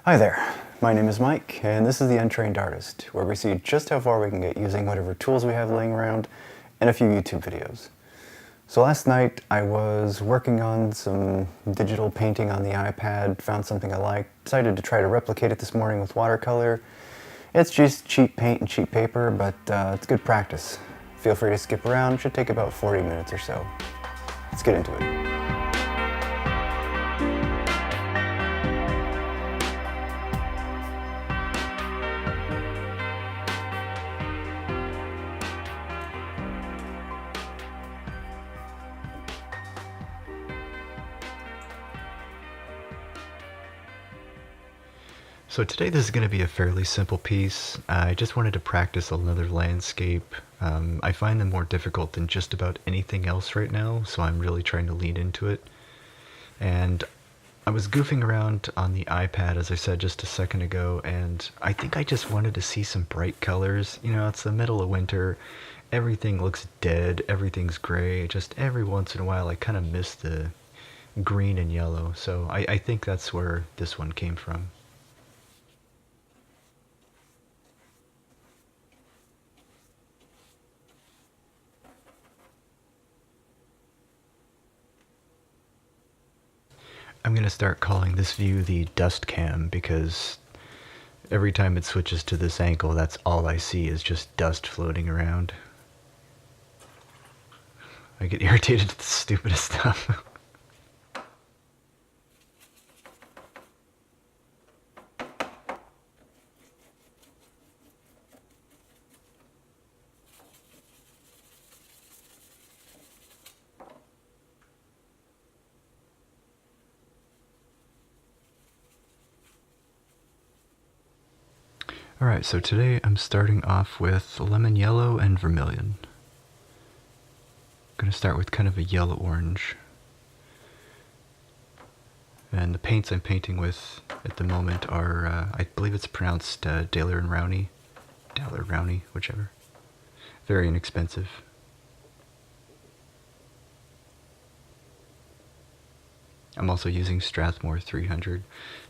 Hi there, my name is Mike, and this is the Untrained Artist, where we see just how far we can get using whatever tools we have laying around and a few YouTube videos. So last night I was working on some digital painting on the iPad, found something I liked, decided to try to replicate it this morning with watercolor. It's just cheap paint and cheap paper, but it's good practice. Feel free to skip around, it should take about 40 minutes or so. Let's get into it. So today this is going to be a fairly simple piece. I just wanted to practice another landscape. I find them more difficult than just about anything else right now, so I'm really trying to lean into it. And I was goofing around on the iPad, as I said just a second ago, and I think I just wanted to see some bright colors. You know, it's the middle of winter, everything looks dead, everything's gray. Just every once in a while I kind of miss the green and yellow, so I think that's where this one came from. I'm going to start calling this view the dust cam because every time it switches to this angle, that's all I see is just dust floating around. I get irritated at the stupidest stuff. Alright, so today I'm starting off with lemon yellow and vermilion. I'm going to start with kind of a yellow-orange. And the paints I'm painting with at the moment are, I believe it's pronounced Daler and Rowney. Daler, Rowney, whichever. Very inexpensive. I'm also using Strathmore 300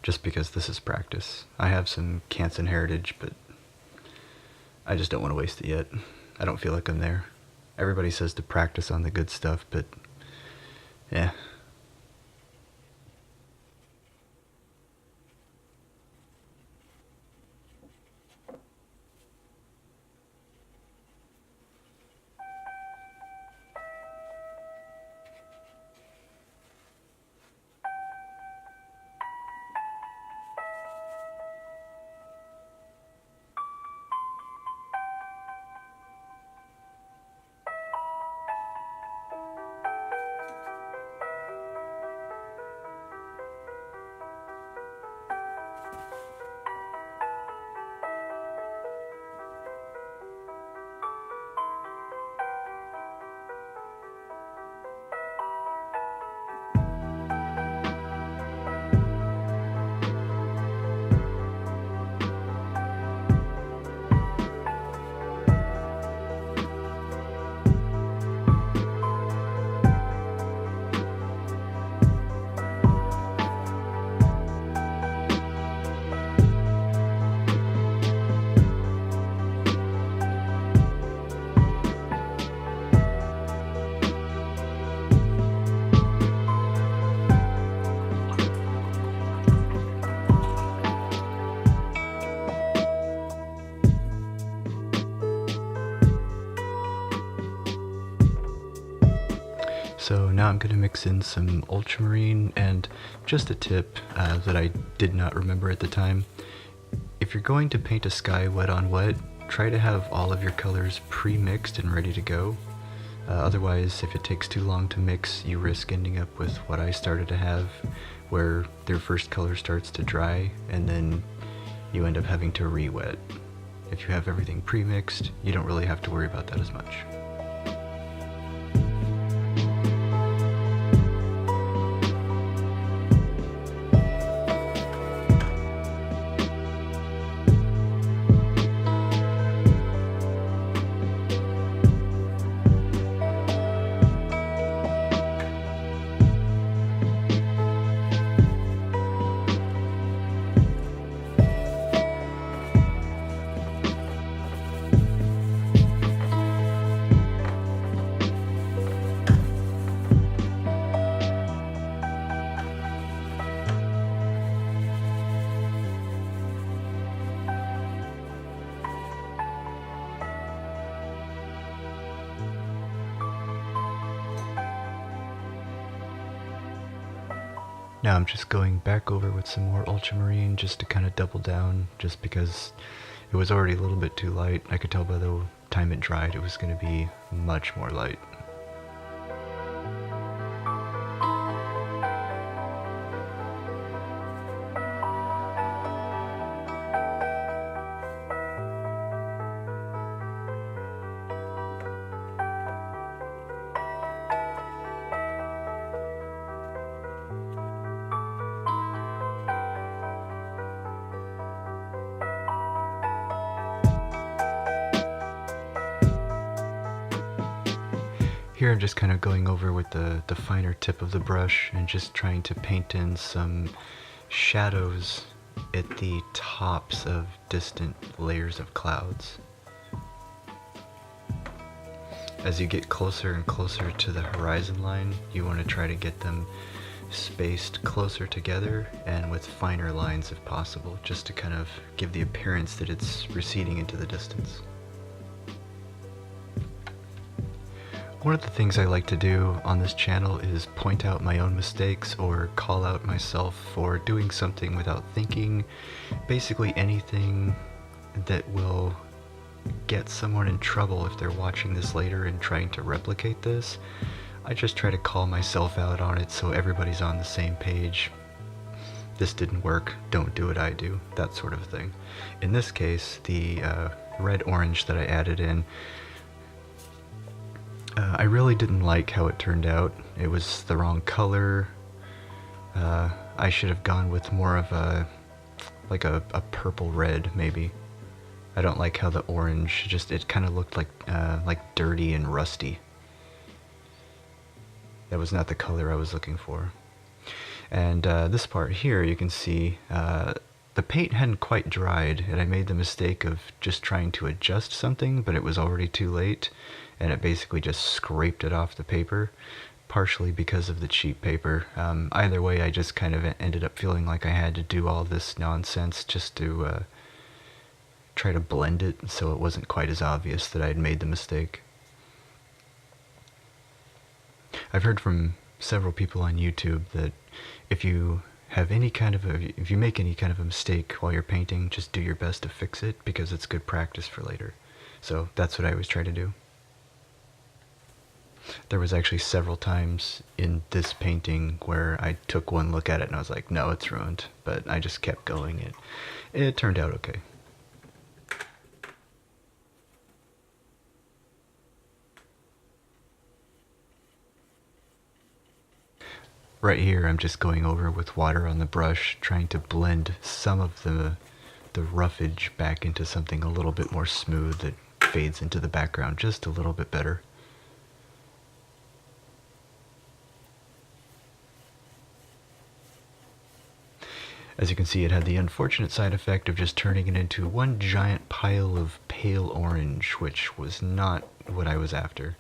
just because this is practice. I have some Canson heritage, but I just don't want to waste it yet. I don't feel like I'm there. Everybody says to practice on the good stuff, but yeah. So now I'm going to mix in some ultramarine, and just a tip that I did not remember at the time. If you're going to paint a sky wet on wet, try to have all of your colors pre-mixed and ready to go. Otherwise, if it takes too long to mix, you risk ending up with what I started to have, where their first color starts to dry, and then you end up having to re-wet. If you have everything pre-mixed, you don't really have to worry about that as much. Now I'm just going back over with some more ultramarine just to kind of double down, just because it was already a little bit too light. I could tell by the time it dried it was going to be much more light. Here I'm just kind of going over with the finer tip of the brush and just trying to paint in some shadows at the tops of distant layers of clouds. As you get closer and closer to the horizon line, you want to try to get them spaced closer together and with finer lines if possible, just to kind of give the appearance that it's receding into the distance. One of the things I like to do on this channel is point out my own mistakes or call out myself for doing something without thinking. Basically anything that will get someone in trouble if they're watching this later and trying to replicate this. I just try to call myself out on it so everybody's on the same page. This didn't work, don't do what I do, that sort of thing. In this case, the red-orange that I added in, I really didn't like how it turned out. It was the wrong color. I should have gone with more of a purple red maybe. I don't like how the orange, just it kind of looked like dirty and rusty. That was not the color I was looking for. And this part here, you can see the paint hadn't quite dried, and I made the mistake of just trying to adjust something, but it was already too late, and it basically just scraped it off the paper, partially because of the cheap paper. Either way, I just kind of ended up feeling like I had to do all this nonsense just to try to blend it so it wasn't quite as obvious that I had made the mistake. I've heard from several people on YouTube that if you make any kind of a mistake while you're painting, just do your best to fix it because it's good practice for later. So that's what I always try to do. There was actually several times in this painting where I took one look at it and I was like, no, it's ruined, but I just kept going. It turned out okay. Right here, I'm just going over with water on the brush, trying to blend some of the roughage back into something a little bit more smooth that fades into the background just a little bit better. As you can see, it had the unfortunate side effect of just turning it into one giant pile of pale orange, which was not what I was after.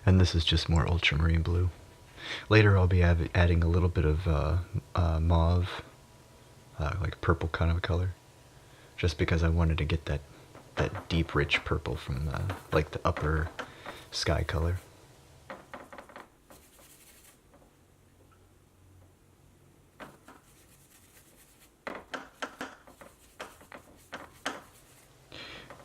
And this is just more ultramarine blue. Later I'll be adding a little bit of mauve, like purple kind of a color, just because I wanted to get that deep rich purple from like the upper sky color.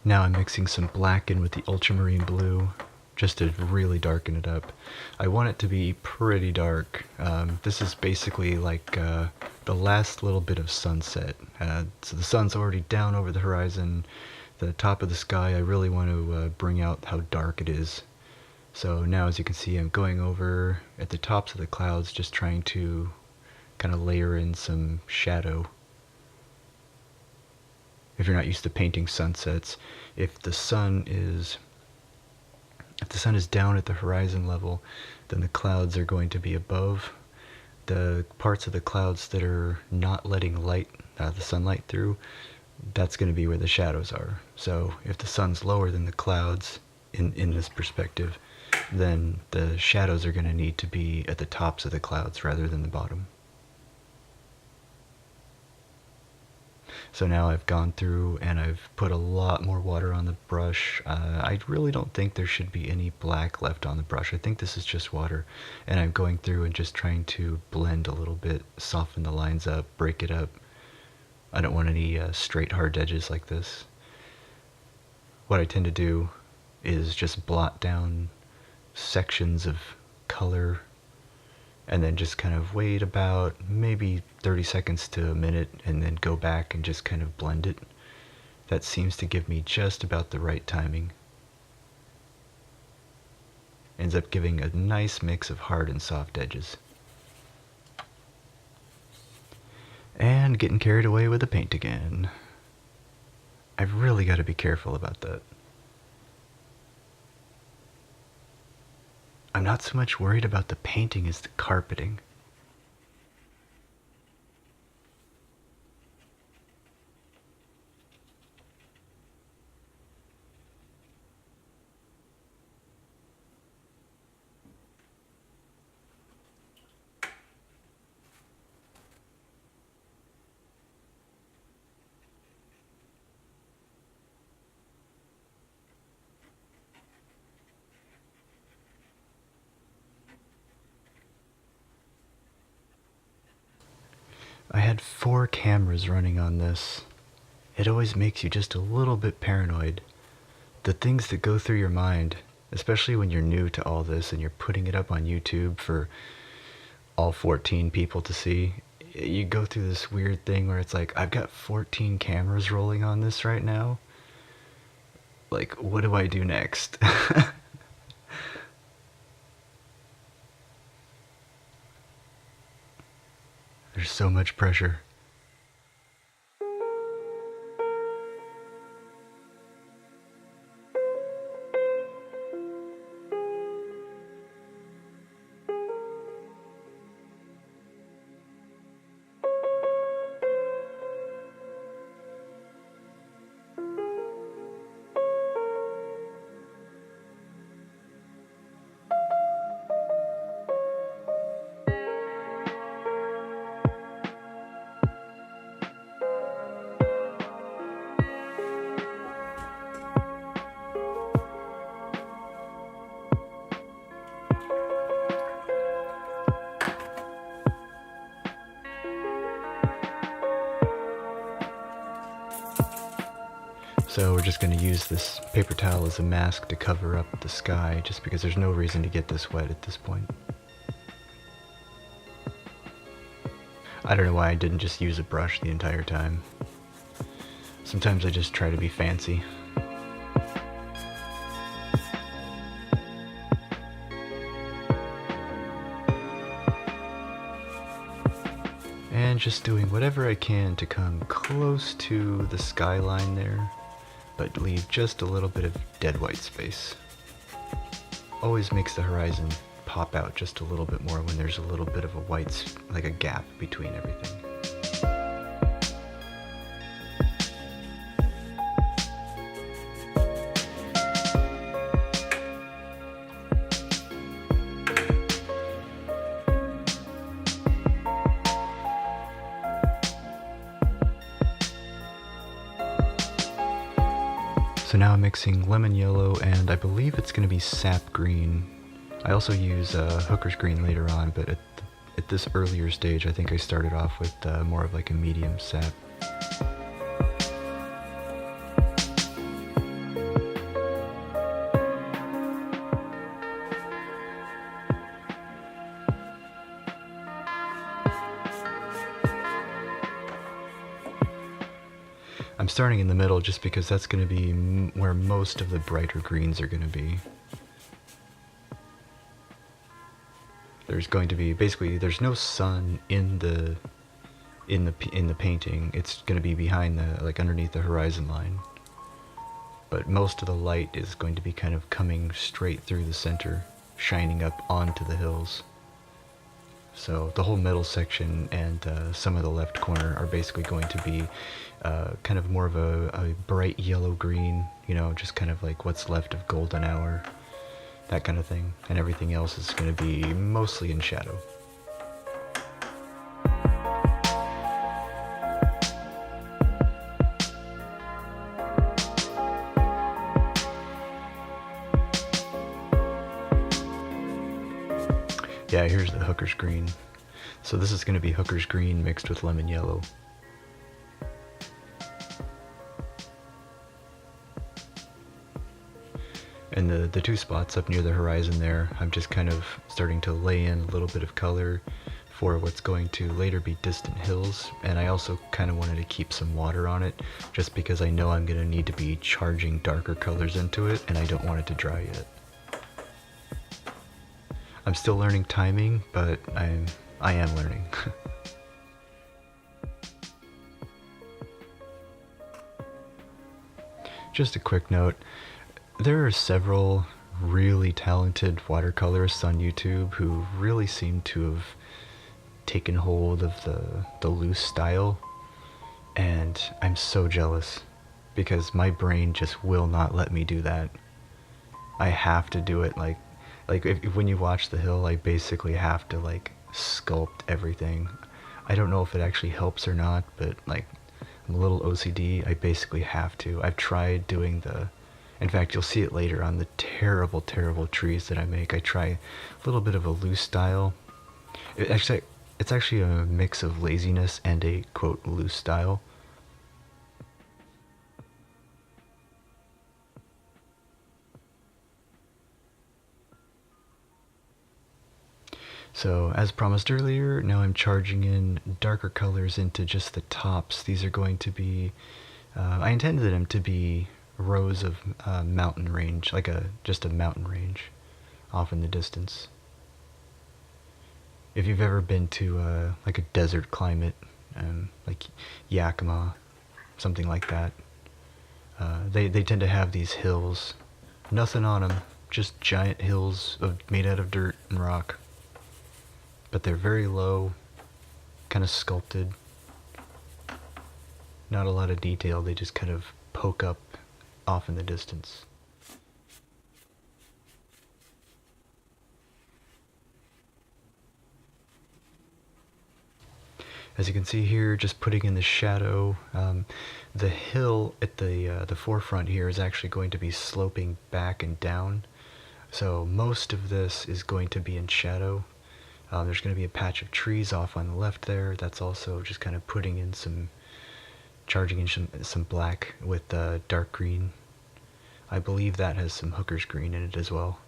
Now I'm mixing some black in with the ultramarine blue, just to really darken it up. I want it to be pretty dark. This is basically like the last little bit of sunset. So the sun's already down over the horizon, the top of the sky. I really want to bring out how dark it is. So now, as you can see, I'm going over at the tops of the clouds, just trying to kind of layer in some shadow. if you're not used to painting sunsets, if the sun is down at the horizon level, then the clouds are going to be above. The parts of the clouds that are not letting the sunlight through, that's going to be where the shadows are. So if the sun's lower than the clouds in this perspective, then the shadows are going to need to be at the tops of the clouds rather than the bottom. So now I've gone through and I've put a lot more water on the brush. I really don't think there should be any black left on the brush. I think this is just water. And I'm going through and just trying to blend a little bit, soften the lines up, break it up. I don't want any straight hard edges like this. What I tend to do is just blot down sections of color and then just kind of wait about maybe 30 seconds to a minute and then go back and just kind of blend it. That seems to give me just about the right timing. Ends up giving a nice mix of hard and soft edges. And getting carried away with the paint again. I've really got to be careful about that. I'm not so much worried about the painting as the carpeting. I had 4 cameras running on this. It always makes you just a little bit paranoid. The things that go through your mind, especially when you're new to all this and you're putting it up on YouTube for all 14 people to see, you go through this weird thing where it's like, I've got 14 cameras rolling on this right now. Like, what do I do next? There's so much pressure. So we're just going to use this paper towel as a mask to cover up the sky, just because there's no reason to get this wet at this point. I don't know why I didn't just use a brush the entire time. Sometimes I just try to be fancy. And just doing whatever I can to come close to the skyline there, but leave just a little bit of dead white space. Always makes the horizon pop out just a little bit more when there's a little bit of a like a gap between everything. So now I'm mixing lemon yellow and I believe it's going to be sap green. I also use hooker's green later on, but at this earlier stage I think I started off with more of like a medium sap. I'm starting in the middle just because that's going to be where most of the brighter greens are going to be. There's going to be, basically, there's no sun in the in the painting. It's going to be behind the, like, underneath the horizon line. But most of the light is going to be kind of coming straight through the center, shining up onto the hills. So the whole middle section and some of the left corner are basically going to be kind of more of a bright yellow green, you know, just kind of like what's left of golden hour, that kind of thing. And everything else is going to be mostly in shadow. Yeah, here's the hooker's green. So this is going to be hooker's green mixed with lemon yellow. And the two spots up near the horizon there, I'm just kind of starting to lay in a little bit of color for what's going to later be distant hills. And I also kind of wanted to keep some water on it, just because I know I'm going to need to be charging darker colors into it, and I don't want it to dry yet. I'm still learning timing, but I am learning. Just a quick note, there are several really talented watercolorists on YouTube who really seem to have taken hold of the loose style, and I'm so jealous because my brain just will not let me do that. I have to do it like if when you watch The Hill, I basically have to like sculpt everything. I don't know if it actually helps or not, but like I'm a little OCD. I basically have to. I've tried doing in fact, you'll see it later on the terrible, terrible trees that I make. I try a little bit of a loose style. It's actually a mix of laziness and a quote loose style. So, as promised earlier, now I'm charging in darker colors into just the tops. These are going to be, I intended them to be rows of mountain range, like just a mountain range off in the distance. If you've ever been to like a desert climate, like Yakima, something like that, they tend to have these hills, nothing on them, just giant hills made out of dirt and rock. But they're very low, kind of sculpted. Not a lot of detail, they just kind of poke up off in the distance. As you can see here, just putting in the shadow, the hill at the forefront here is actually going to be sloping back and down. So most of this is going to be in shadow. There's going to be a patch of trees off on the left there. That's also just kind of putting in charging in some black with dark green. I believe that has some hooker's green in it as well,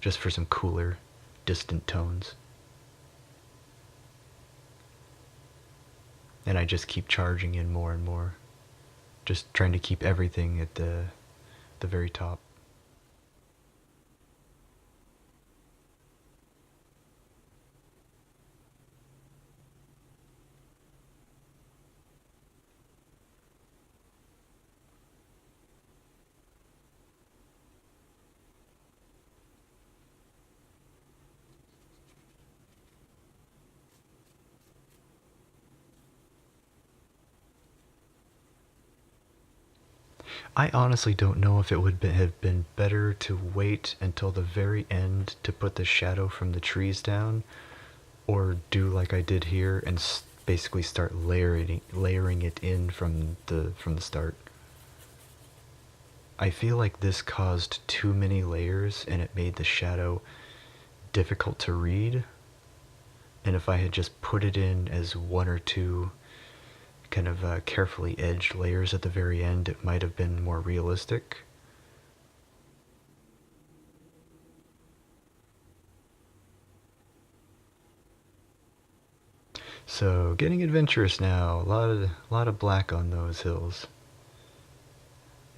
just for some cooler, distant tones. And I just keep charging in more and more, just trying to keep everything at the very top. I honestly don't know if it would have been better to wait until the very end to put the shadow from the trees down, or do like I did here and basically start layering it in from the start. I feel like this caused too many layers and it made the shadow difficult to read. And if I had just put it in as one or two kind of carefully edged layers at the very end, it might have been more realistic. So getting adventurous now. A lot of black on those hills.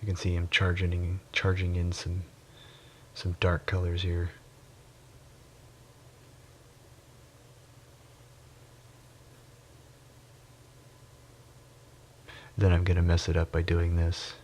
You can see him charging in some dark colors here. then I'm gonna mess it up by doing this.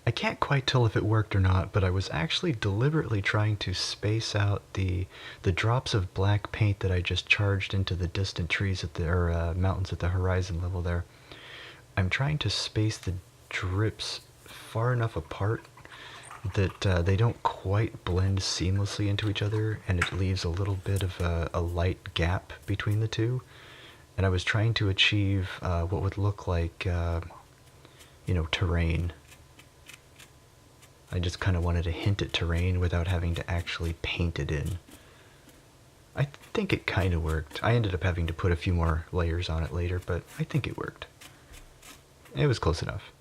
I can't quite tell if it worked or not, but I was actually deliberately trying to space out the drops of black paint that I just charged into the distant trees at the mountains at the horizon level there. I'm trying to space the drips far enough apart that they don't quite blend seamlessly into each other, and it leaves a little bit of a light gap between the two. And I was trying to achieve what would look like, terrain. I just kind of wanted to hint at terrain without having to actually paint it in. I think it kind of worked. I ended up having to put a few more layers on it later, but I think it worked. It was close enough.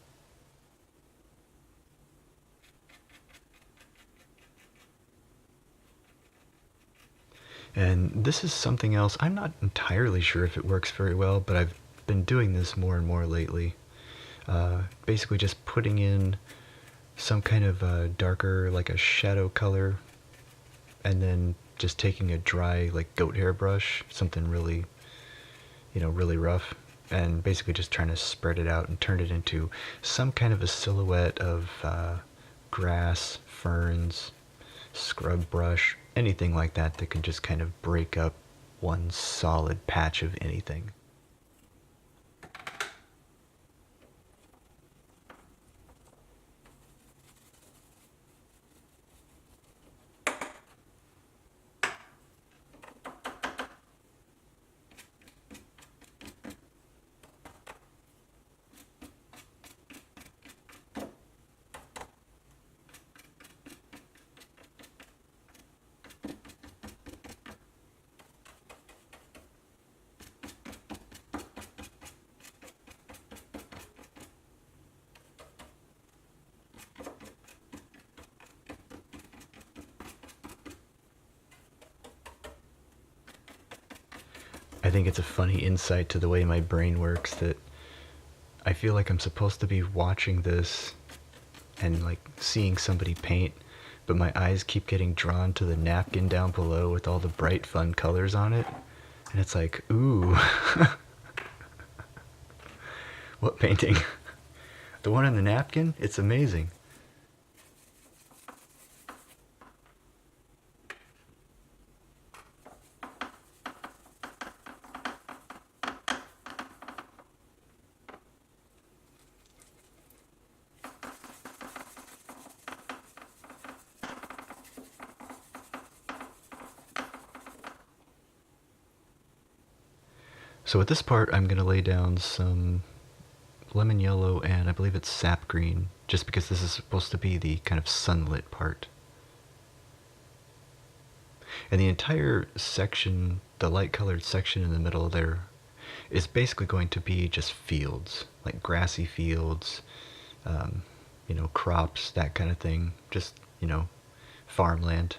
And this is something else. I'm not entirely sure if it works very well, but I've been doing this more and more lately. Basically just putting in some kind of darker, like a shadow color, and then just taking a dry, like goat hair brush, something really, really rough, and basically just trying to spread it out and turn it into some kind of a silhouette of grass, ferns, scrub brush, anything like that that can just kind of break up one solid patch of anything. I think it's a funny insight to the way my brain works that I feel like I'm supposed to be watching this and like seeing somebody paint, but my eyes keep getting drawn to the napkin down below with all the bright fun colors on it. And it's like, ooh, what painting? The one on the napkin? It's amazing. So at this part, I'm going to lay down some lemon yellow and I believe it's sap green, just because this is supposed to be the kind of sunlit part. And the entire section, the light colored section in the middle there, is basically going to be just fields, like grassy fields, crops, that kind of thing, just, farmland.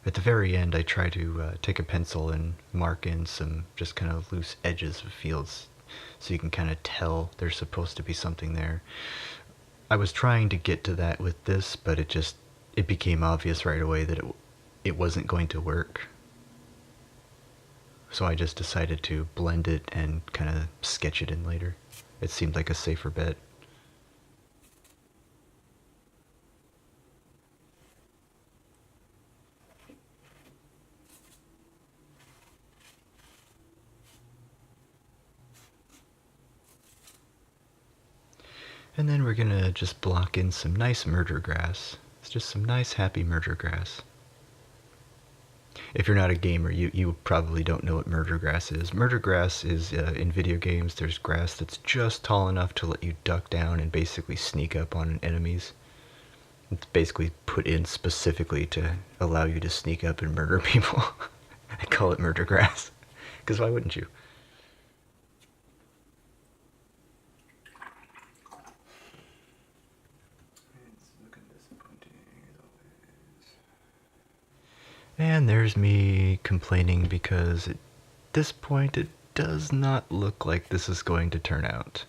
At the very end, I try to take a pencil and mark in some just kind of loose edges of fields so you can kind of tell there's supposed to be something there. I was trying to get to that with this, but it became obvious right away that it wasn't going to work. So I just decided to blend it and kind of sketch it in later. It seemed like a safer bet. And then we're gonna just block in some nice murder grass. It's just some nice happy murder grass. If you're not a gamer, you probably don't know what murder grass is. Murder grass is, in video games, there's grass that's just tall enough to let you duck down and basically sneak up on enemies. It's basically put in specifically to allow you to sneak up and murder people. I call it murder grass. Because why wouldn't you? It's looking disappointing as always. And there's me complaining because at this point it does not look like this is going to turn out.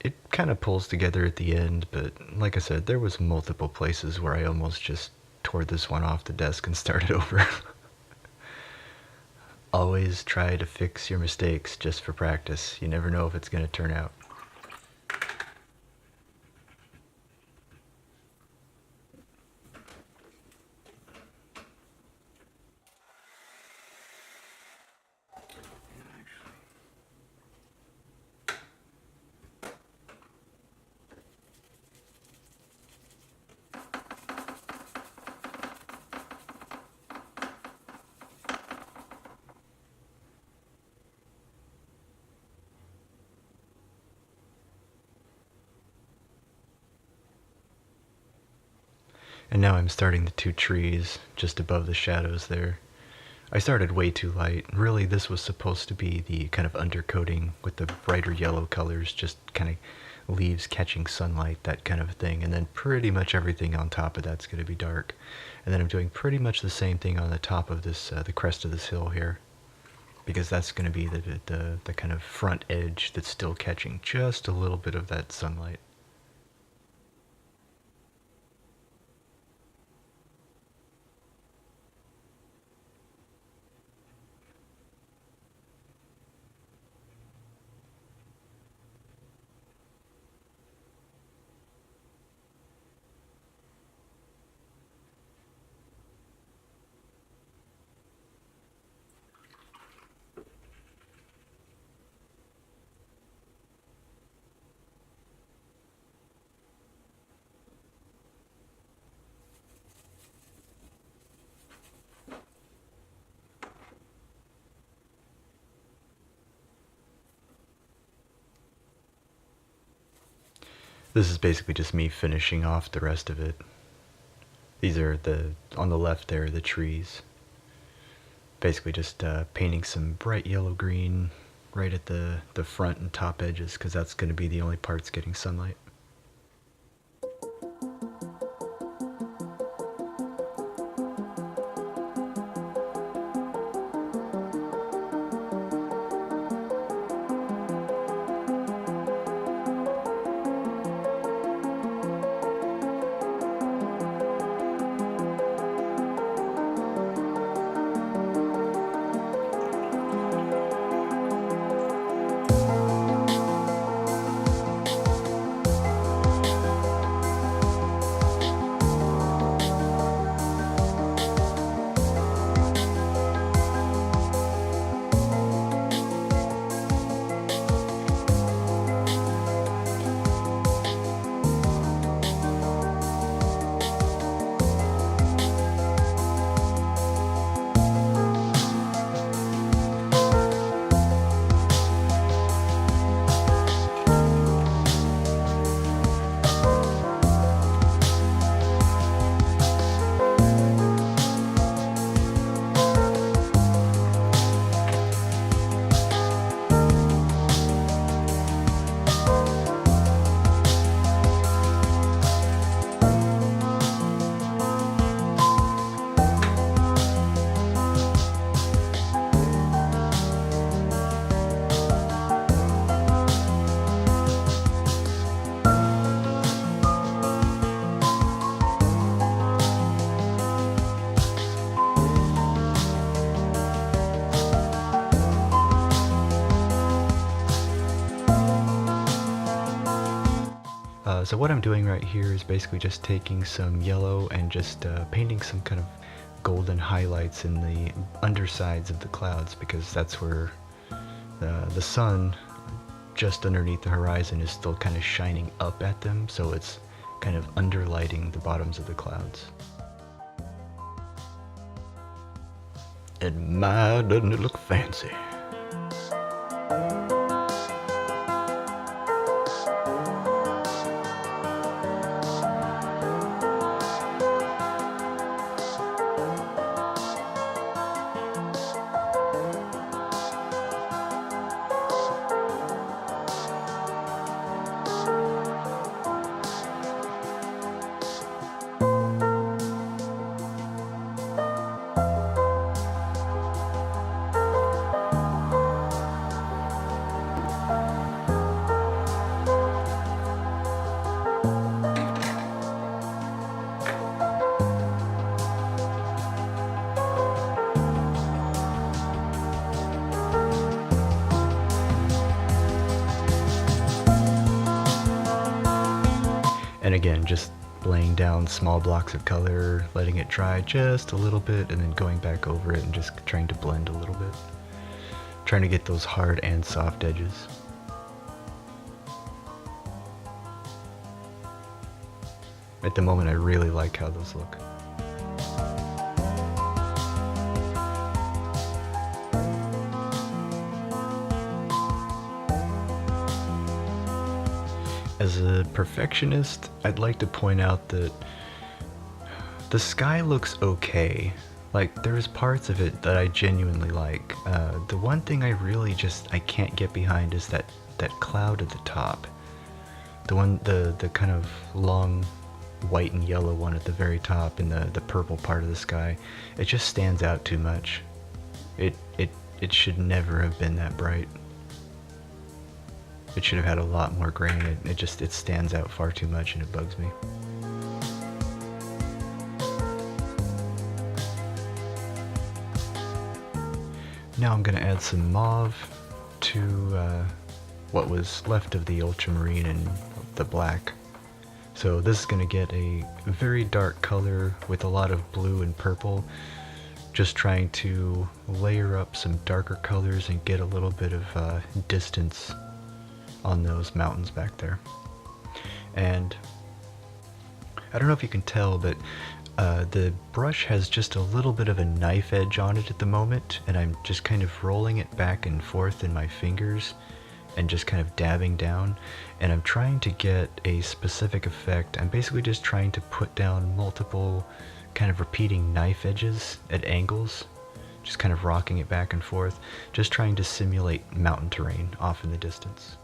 It kind of pulls together at the end, but like I said, there was multiple places where I almost just tore this one off the desk and started over. Always try to fix your mistakes just for practice. You never know if it's going to turn out. And now I'm starting the two trees just above the shadows there. I started way too light. Really, this was supposed to be the kind of undercoating with the brighter yellow colors, just kind of leaves catching sunlight, that kind of thing. And then pretty much everything on top of that's going to be dark. And then I'm doing pretty much the same thing on the top of this, the crest of this hill here, because that's going to be the kind of front edge that's still catching just a little bit of that sunlight. This is basically just me finishing off the rest of it. These are on the left there, the trees. Basically just painting some bright yellow green right at the front and top edges, because that's going to be the only parts getting sunlight. So what I'm doing right here is basically just taking some yellow and just painting some kind of golden highlights in the undersides of the clouds, because that's where the sun just underneath the horizon is still kind of shining up at them, so it's kind of underlighting the bottoms of the clouds. And my, doesn't it look fancy? And again, just laying down small blocks of color, letting it dry just a little bit, and then going back over it and just trying to blend a little bit. Trying to get those hard and soft edges. At the moment, I really like how those look. As a perfectionist, I'd like to point out that the sky looks okay. Like, there's parts of it that I genuinely like. The one thing I really I can't get behind is that cloud at the top. The kind of long white and yellow one at the very top and the purple part of the sky. It just stands out too much. It should never have been that bright. It should have had a lot more grain. It stands out far too much and it bugs me. Now I'm gonna add some mauve to what was left of the ultramarine and the black. So this is gonna get a very dark color with a lot of blue and purple. Just trying to layer up some darker colors and get a little bit of distance on those mountains back there. And I don't know if you can tell, but the brush has just a little bit of a knife edge on it at the moment, and I'm just kind of rolling it back and forth in my fingers and just kind of dabbing down, and I'm trying to get a specific effect. I'm basically just trying to put down multiple kind of repeating knife edges at angles, just kind of rocking it back and forth, just trying to simulate mountain terrain off in the distance.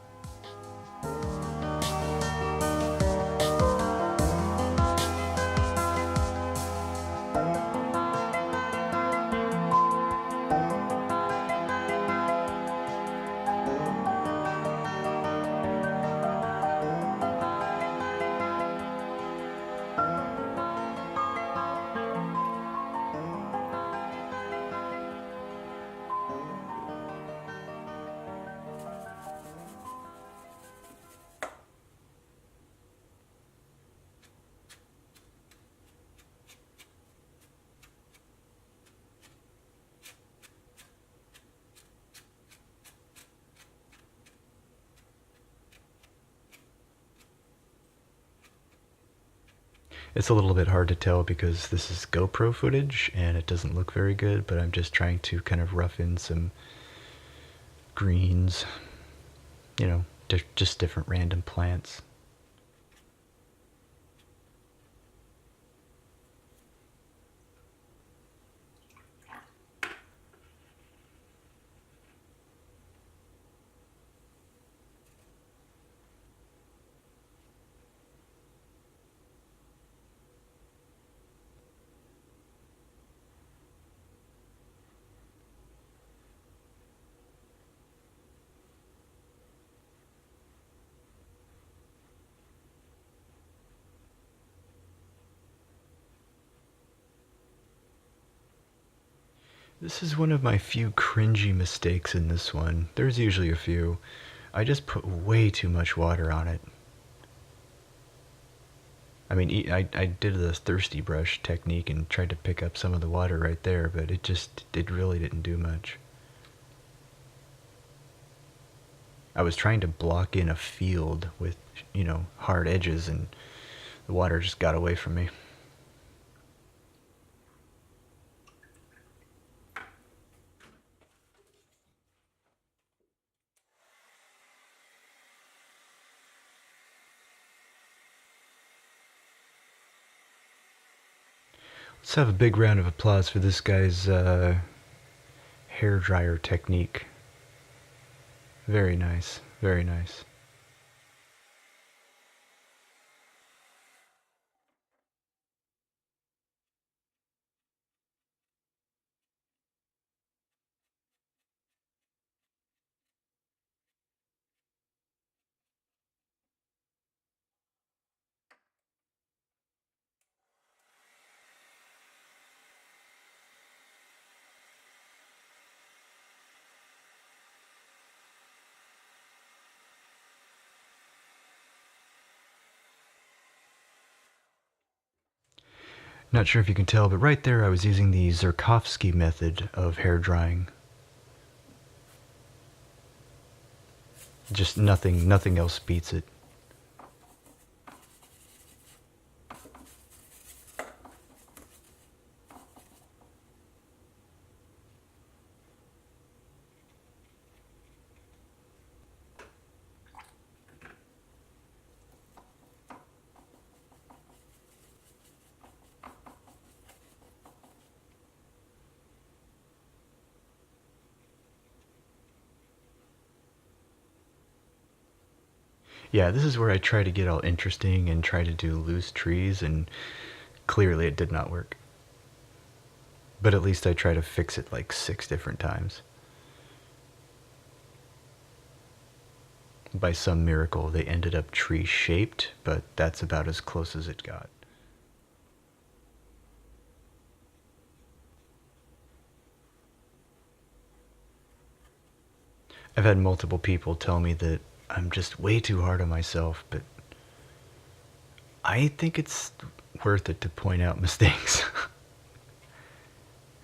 It's a little bit hard to tell because this is GoPro footage and it doesn't look very good, but I'm just trying to kind of rough in some greens, you know, just different random plants. This is one of my few cringy mistakes in this one. There's usually a few. I just put way too much water on it. I mean, I did the thirsty brush technique and tried to pick up some of the water right there, but it really didn't do much. I was trying to block in a field with, you know, hard edges, and the water just got away from me. Let's have a big round of applause for this guy's hair dryer technique. Very nice, very nice. Not sure if you can tell, but right there I was using the Zurkowsky method of hair drying. Just nothing else beats it. Yeah, this is where I try to get all interesting and try to do loose trees, and clearly it did not work. But at least I try to fix it like 6 different times. By some miracle, they ended up tree-shaped, but that's about as close as it got. I've had multiple people tell me that I'm just way too hard on myself, but I think it's worth it to point out mistakes.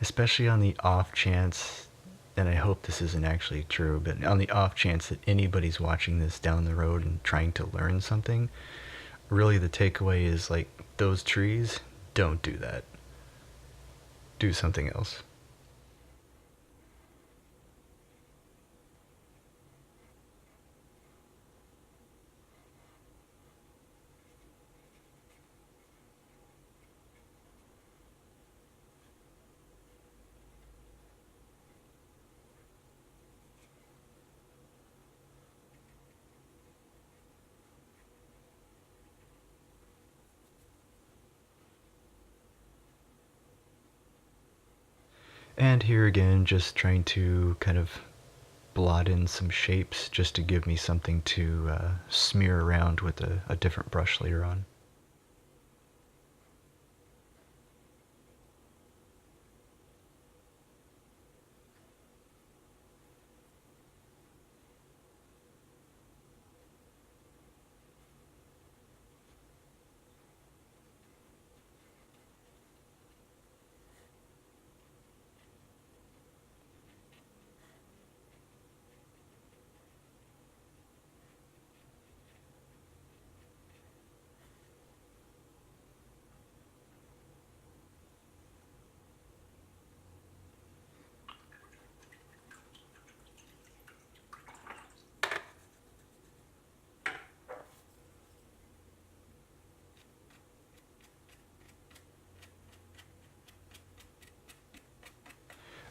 Especially on the off chance, and I hope this isn't actually true, but on the off chance that anybody's watching this down the road and trying to learn something, really the takeaway is like, those trees, don't do that. Do something else. And here again, just trying to kind of blot in some shapes just to give me something to smear around with a different brush later on.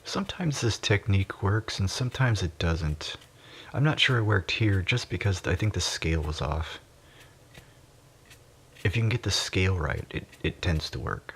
Sometimes this technique works and sometimes it doesn't. I'm not sure it worked here just because I think the scale was off. If you can get the scale right, it tends to work.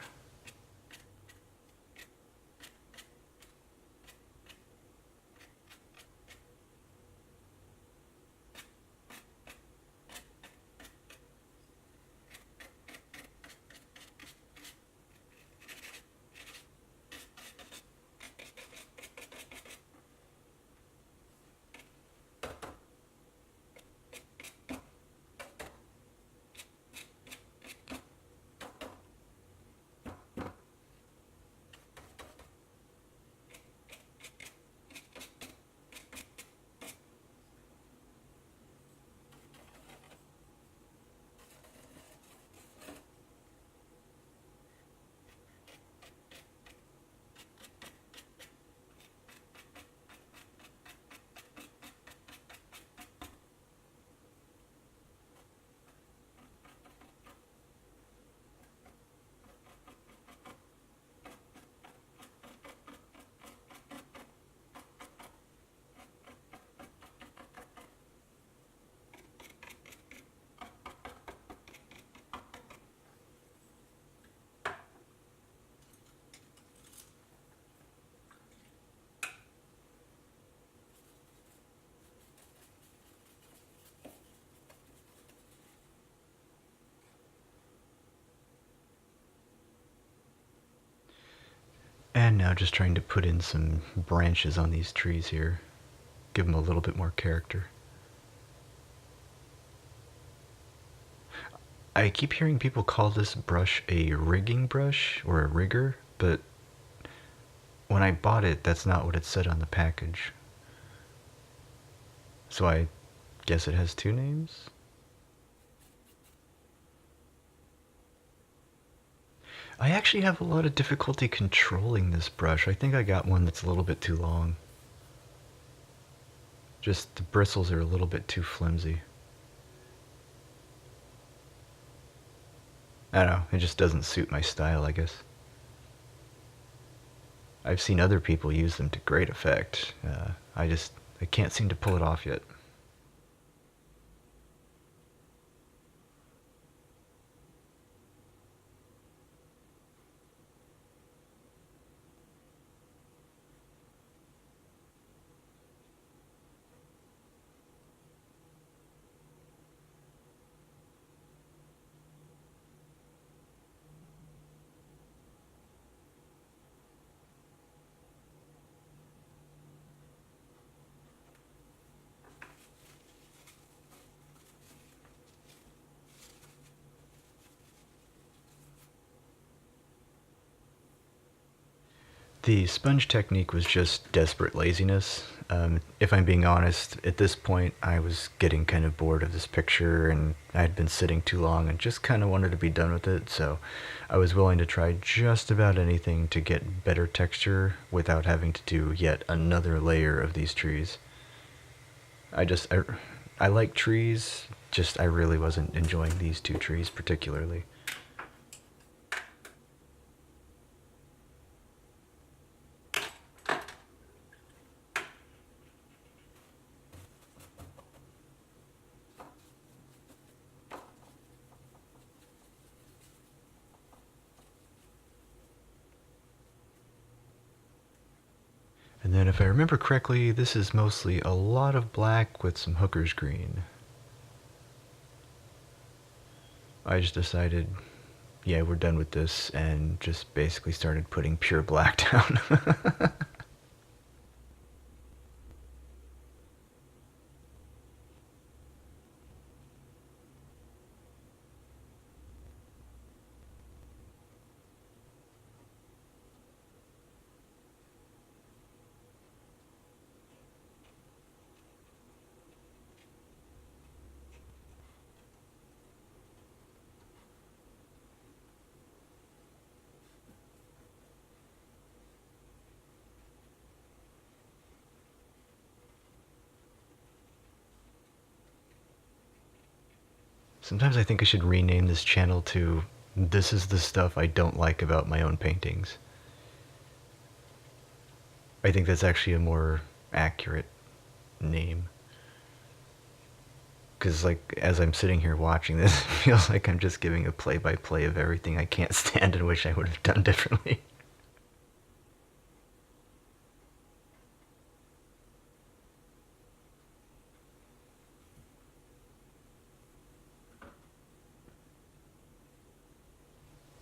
And now just trying to put in some branches on these trees here. Give them a little bit more character. I keep hearing people call this brush a rigging brush or a rigger, but when I bought it, that's not what it said on the package. So I guess it has two names? I actually have a lot of difficulty controlling this brush. I think I got one that's a little bit too long. Just the bristles are a little bit too flimsy. I don't know, it just doesn't suit my style, I guess. I've seen other people use them to great effect. I can't seem to pull it off yet. The sponge technique was just desperate laziness. If I'm being honest, at this point I was getting kind of bored of this picture and I'd been sitting too long and just kind of wanted to be done with it, so I was willing to try just about anything to get better texture without having to do yet another layer of these trees. I like trees, just I really wasn't enjoying these two trees particularly. And then if I remember correctly, this is mostly a lot of black with some hooker's green. I just decided, yeah, we're done with this, and just basically started putting pure black down. Sometimes I think I should rename this channel to "This is the stuff I don't like about my own paintings." I think that's actually a more accurate name. Because, like, as I'm sitting here watching this, it feels like I'm just giving a play-by-play of everything I can't stand and wish I would have done differently.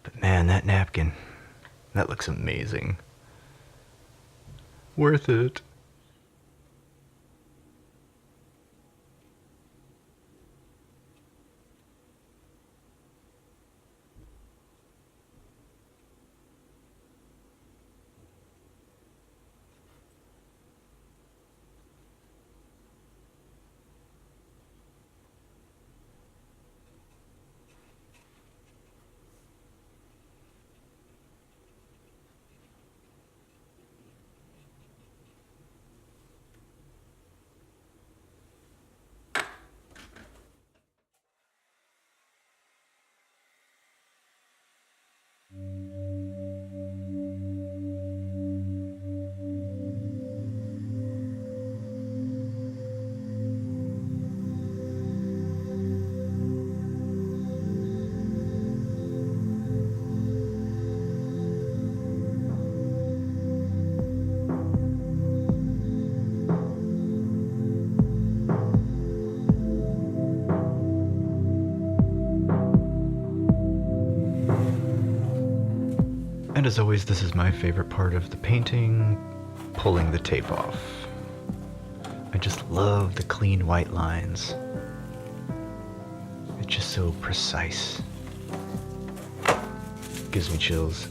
But man, that napkin, that looks amazing. Worth it. And as always, this is my favorite part of the painting, pulling the tape off. I just love the clean white lines. just so precise. Gives me chills.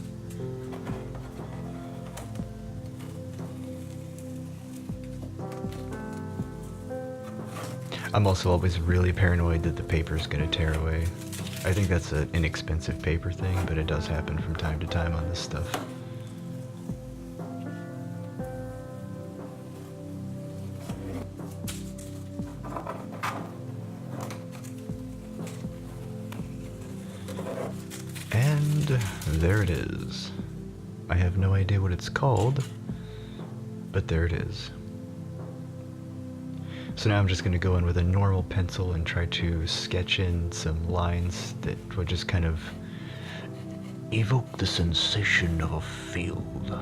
I'm also always really paranoid that the paper is going to tear away. I think that's an inexpensive paper thing, but it does happen from time to time on this stuff. And there it is. I have no idea what it's called, but there it is. So now I'm just going to go in with a normal pencil and try to sketch in some lines that will just kind of evoke the sensation of a field.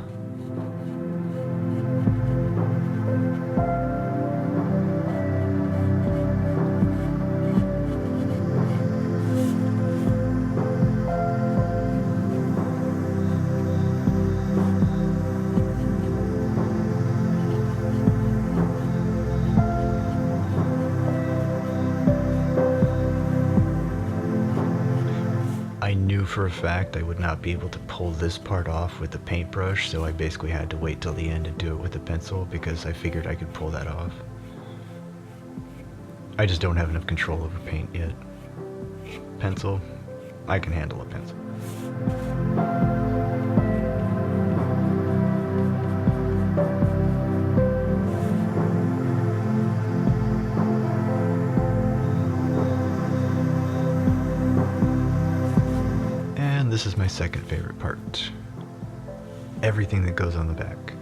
I knew for a fact I would not be able to pull this part off with the paintbrush, so I basically had to wait till the end and do it with the pencil because I figured I could pull that off. I just don't have enough control over paint yet. Pencil, I can handle a pencil. This is my second favorite part. Everything that goes on the back.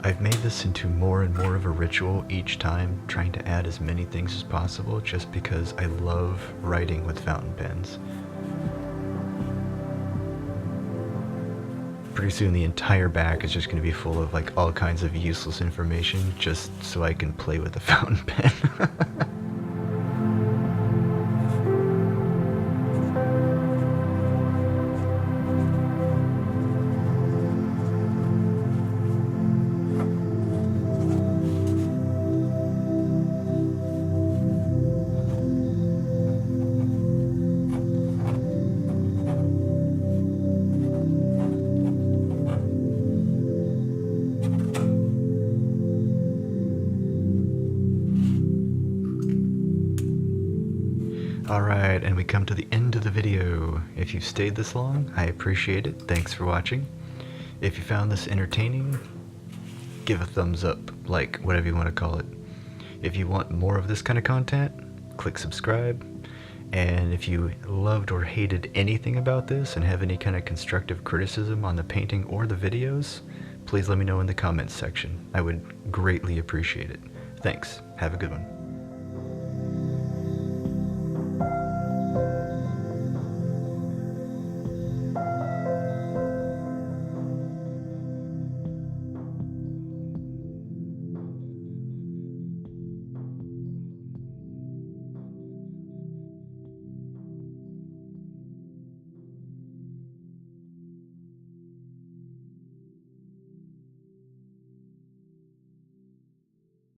I've made this into more and more of a ritual each time, trying to add as many things as possible just because I love writing with fountain pens. Pretty soon the entire back is just going to be full of like all kinds of useless information just so I can play with the fountain pen. Alright, and we come to the end of the video. If you've stayed this long, I appreciate it. Thanks for watching. If you found this entertaining, give a thumbs up, like, whatever you want to call it. If you want more of this kind of content, click subscribe. And if you loved or hated anything about this and have any kind of constructive criticism on the painting or the videos, please let me know in the comments section. I would greatly appreciate it. Thanks. Have a good one.